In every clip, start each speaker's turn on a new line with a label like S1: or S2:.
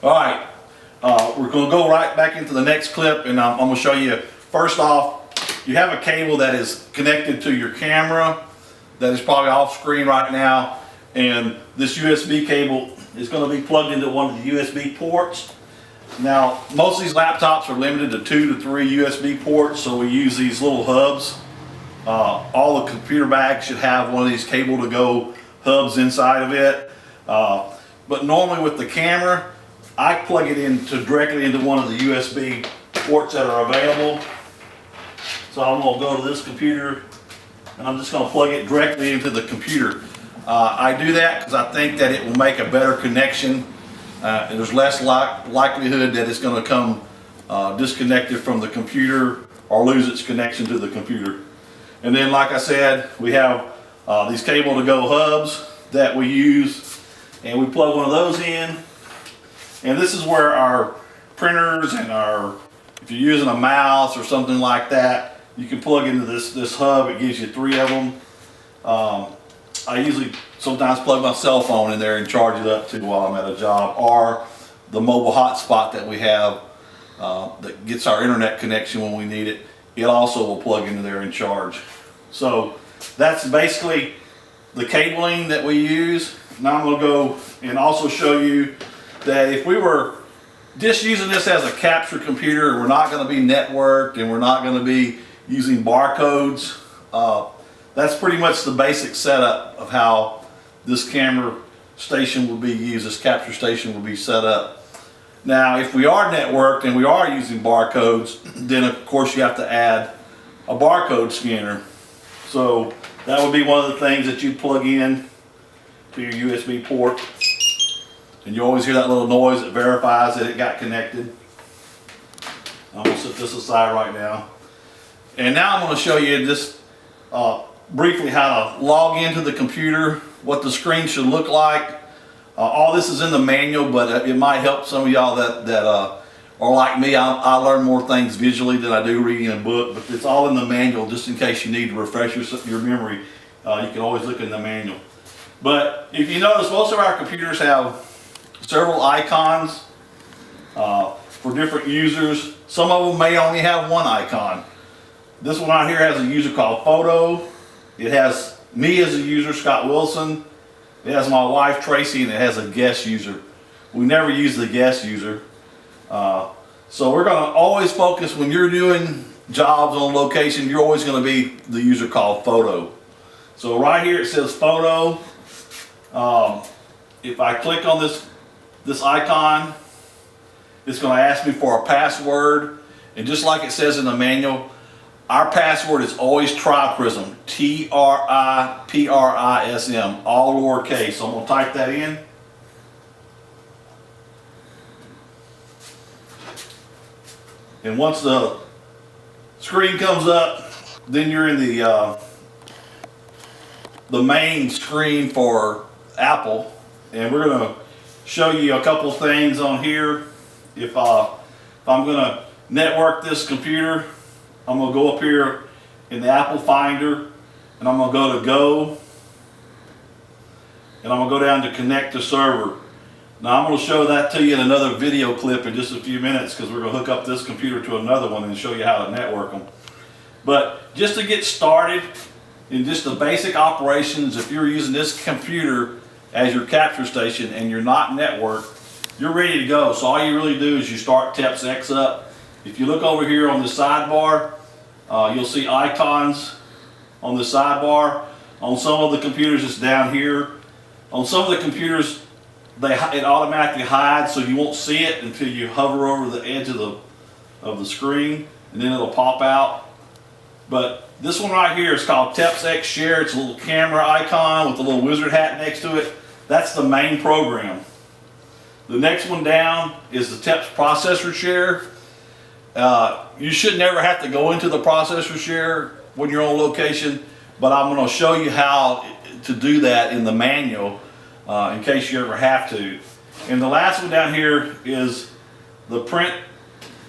S1: All right, we're going to go right back into the next clip, and I'm going to show you. First off, you have a cable that is connected to your camera that is probably off screen right now, and this USB cable is going to be plugged into one of the USB ports. Now, most of these laptops are limited to 2 to 3 USB ports, so we use these little hubs. All the computer bags should have one of these cable to go hubs inside of it. But normally with the camera, I plug it directly into one of the USB ports that are available. So I'm going to go to this computer and I'm just going to plug it directly into the computer. I do that because I think that it will make a better connection. And there's less likelihood that it's going to come disconnected from the computer or lose its connection to the computer. And then, like I said, we have these cable to go hubs that we use, and we plug one of those in. And this is where our printers and if you're using a mouse or something like that, you can plug into this hub. It gives you 3 of them. I usually sometimes plug my cell phone in there and charge it up too while I'm at a job, or the mobile hotspot that we have that gets our internet connection when we need it. It also will plug into there and charge. So that's basically the cabling that we use. Now I'm going to go and also show you that if we were just using this as a capture computer, we're not going to be networked and we're not going to be using barcodes. That's pretty much the basic setup of how this camera station will be used, this capture station will be set up. Now, if we are networked and we are using barcodes, then of course you have to add a barcode scanner. So that would be one of the things that you plug in to your USB port. And you always hear that little noise that verifies that it got connected. I'm going to set this aside right now. And now I'm going to show you just briefly how to log into the computer, what the screen should look like. All this is in the manual, but it might help some of y'all that are like me. I learn more things visually than I do reading a book, but it's all in the manual just in case you need to refresh your memory. You can always look in the manual. But if you notice, most of our computers have several icons for different users. Some of them may only have one icon. This one right here has a user called Photo. It has me as a user, Scott Wilson. It has my wife, Tracy, and it has a guest user. We never use the guest user. So we're going to always focus, when you're doing jobs on location, you're always going to be the user called Photo. So right here it says Photo. If I click on this icon, it's going to ask me for a password. And just like it says in the manual, our password is always TriPrism, TRIPRISM, all lowercase. So I'm going to type that in. And once the screen comes up, then you're in the main screen for Apple. And we're going to show you a couple things on here. If I'm going to network this computer, I'm going to go up here in the Apple Finder, and I'm going to go to Go, and I'm going to go down to Connect to Server. Now I'm going to show that to you in another video clip in just a few minutes, because we're going to hook up this computer to another one and show you how to network them. But just to get started in just the basic operations, if you're using this computer as your capture station and you're not networked, you're ready to go. So all you really do is you start TEPS-X up. If you look over here on the sidebar, you'll see icons on the sidebar. On some of the computers it's down here. On some of the computers it automatically hides, so you won't see it until you hover over the edge of the screen, and then it'll pop out. But this one right here is called TEPS-X Share. It's a little camera icon with a little wizard hat next to it. That's the main program. The next one down is the TEPS Processor Share. You should never have to go into the processor share when you're on location, but I'm going to show you how to do that in the manual in case you ever have to. And the last one down here is the Print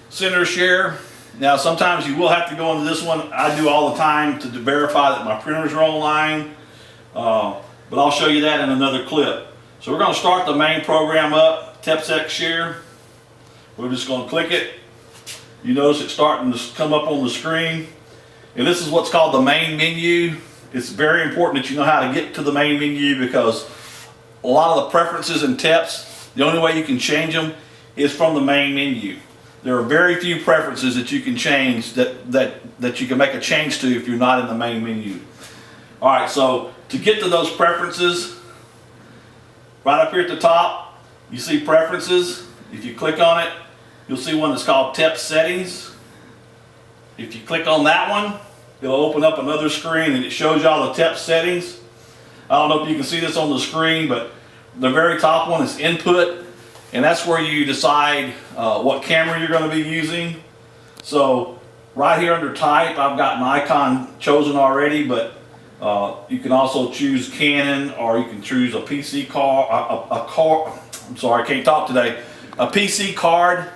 S1: Center Share. Now sometimes you will have to go into this one. I do all the time to verify that my printers are online, but I'll show you that in another clip. So we're going to start the main program up, TEPSEC Share. We're just going to click it. You notice it's starting to come up on the screen. And this is what's called the main menu. It's very important that you know how to get to the main menu, because a lot of the preferences in TEPS, the only way you can change them is from the main menu. There are very few preferences that you can change that you can make a change to if you're not in the main menu. All right, so to get to those preferences, right up here at the top, you see preferences. If you click on it, you'll see one that's called TEPS Settings. If you click on that one, it'll open up another screen and it shows you all the TEPS settings. I don't know if you can see this on the screen, but the very top one is Input, and that's where you decide what camera you're going to be using. So right here under Type, I've got an icon chosen already, but you can also choose Canon, or you can choose a PC card, I'm sorry, I can't talk today. A PC card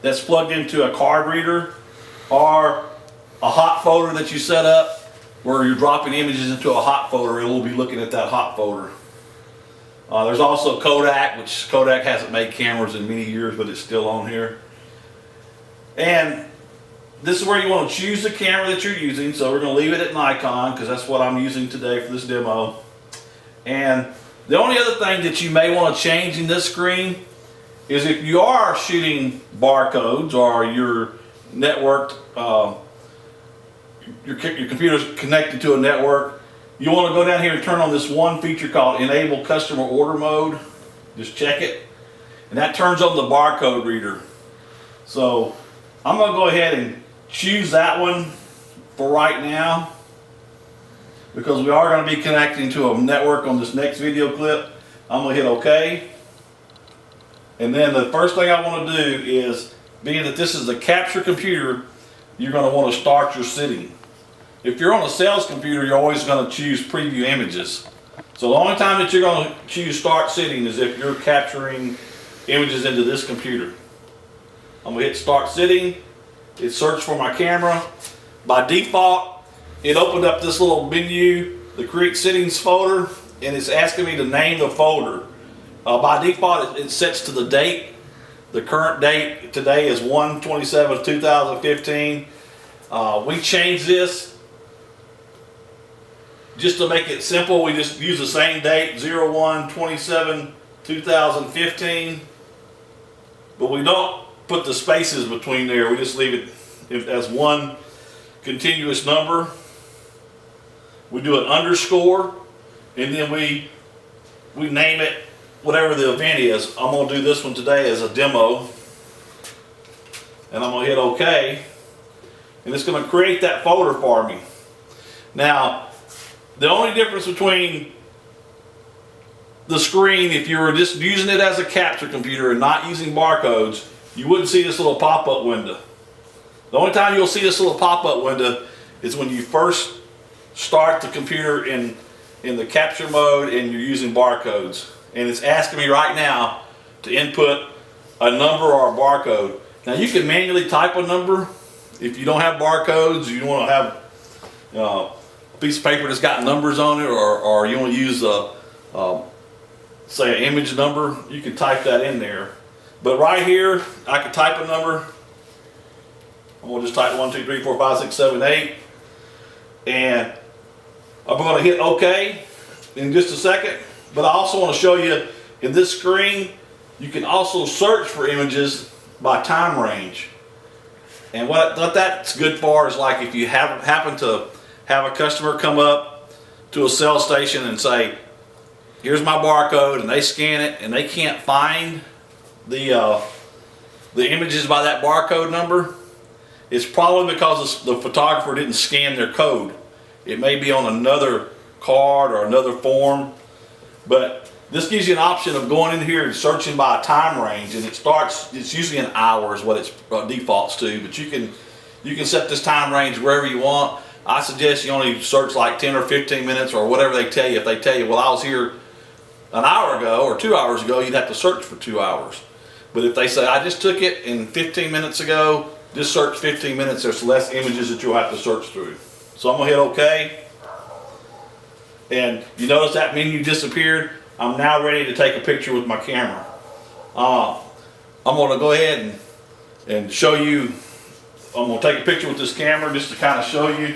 S1: that's plugged into a card reader, or a hot folder that you set up where you're dropping images into a hot folder. It will be looking at that hot folder. There's also Kodak, which Kodak hasn't made cameras in many years, but it's still on here. And this is where you want to choose the camera that you're using. So we're going to leave it at Nikon because that's what I'm using today for this demo. And the only other thing that you may want to change in this screen is if you are shooting barcodes, or your networked, your computer's connected to a network, you want to go down here and turn on this one feature called Enable Customer Order Mode. Just check it, and that turns on the barcode reader. So I'm going to go ahead and choose that one for right now, because we are going to be connecting to a network on this next video clip. I'm going to hit OK. And then the first thing I want to do is, being that this is a capture computer, you're going to want to start your sitting. If you're on a sales computer, you're always going to choose preview images. So the only time that you're going to choose start sitting is if you're capturing images into this computer. I'm going to hit start sitting. It searched for my camera. By default, it opened up this little menu, the create settings folder, and it's asking me to name the folder. By default, it sets to the date. The current date today is 1/27/2015. We changed this just to make it simple. We just use the same date, 01/27/2015. But we don't put the spaces between there. We just leave it as one continuous number. We do an underscore, and then we name it whatever the event is. I'm going to do this one today as a demo, and I'm going to hit OK, and it's going to create that folder for me. Now, the only difference between the screen, if you were just using it as a capture computer and not using barcodes, you wouldn't see this little pop-up window. The only time you'll see this little pop-up window is when you first start the computer in the capture mode and you're using barcodes. And it's asking me right now to input a number or a barcode. Now you can manually type a number if you don't have barcodes. You want to have a piece of paper that's got numbers on it, or you want to use say an image number. You can type that in there. But right here, I can type a number. I'm going to just type 1, 2, 3, 4, 5, 6, 7, 8, and I'm going to hit OK in just a second. But I also want to show you, in this screen, you can also search for images by time range. And what that's good for is, like, if you happen to have a customer come up to a sales station and say, here's my barcode, and they scan it and they can't find the images by that barcode number, it's probably because the photographer didn't scan their code. It may be on another card or another form. But this gives you an option of going in here and searching by a time range, and it's usually an hour is what it defaults to, but you can set this time range wherever you want. I suggest you only search like 10 or 15 minutes or whatever they tell you. If they tell you, well, I was here an hour ago or 2 hours ago, you'd have to search for 2 hours. But if they say, I just took it in 15 minutes ago, just search 15 minutes, there's less images that you'll have to search through. So I'm going to hit OK. And you notice that menu disappeared. I'm now ready to take a picture with my camera. I'm going to go ahead and show you. I'm going to take a picture with this camera just to kind of show you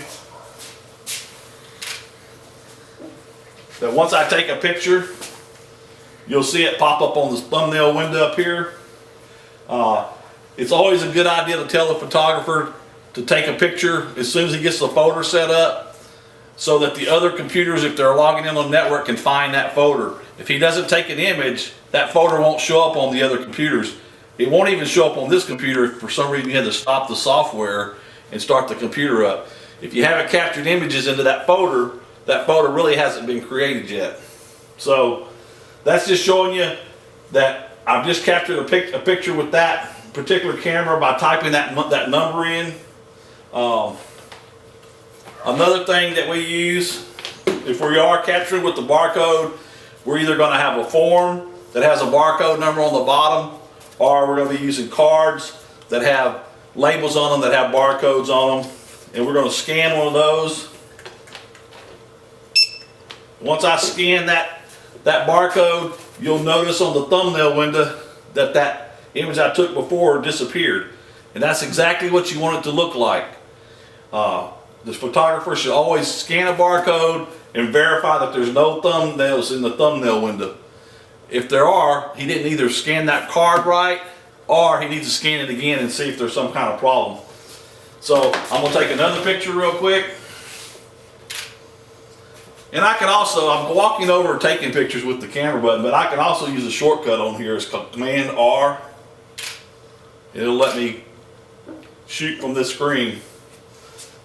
S1: that once I take a picture, you'll see it pop up on this thumbnail window up here. It's always a good idea to tell the photographer to take a picture as soon as he gets the folder set up, so that the other computers, if they're logging in on the network, can find that folder. If he doesn't take an image, that folder won't show up on the other computers. It won't even show up on this computer if for some reason you had to stop the software and start the computer up. If you haven't captured images into that folder really hasn't been created yet. So that's just showing you that I've just captured a picture with that particular camera by typing that number in. Another thing that we use, if we are capturing with the barcode, we're either going to have a form that has a barcode number on the bottom, or we're going to be using cards that have labels on them that have barcodes on them, and we're going to scan one of those. Once I scan that barcode, you'll notice on the thumbnail window that image I took before disappeared, and that's exactly what you want it to look like. The photographer should always scan a barcode and verify that there's no thumbnails in the thumbnail window. If there are, he didn't either scan that card right, or he needs to scan it again and see if there's some kind of problem. So I'm going to take another picture real quick. And I can also, I'm walking over and taking pictures with the camera button, but I can also use a shortcut on here. It's called Command R. It'll let me shoot from this screen.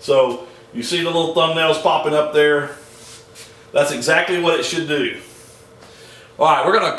S1: So you see the little thumbnails popping up there. That's exactly what it should do. All right, we're going to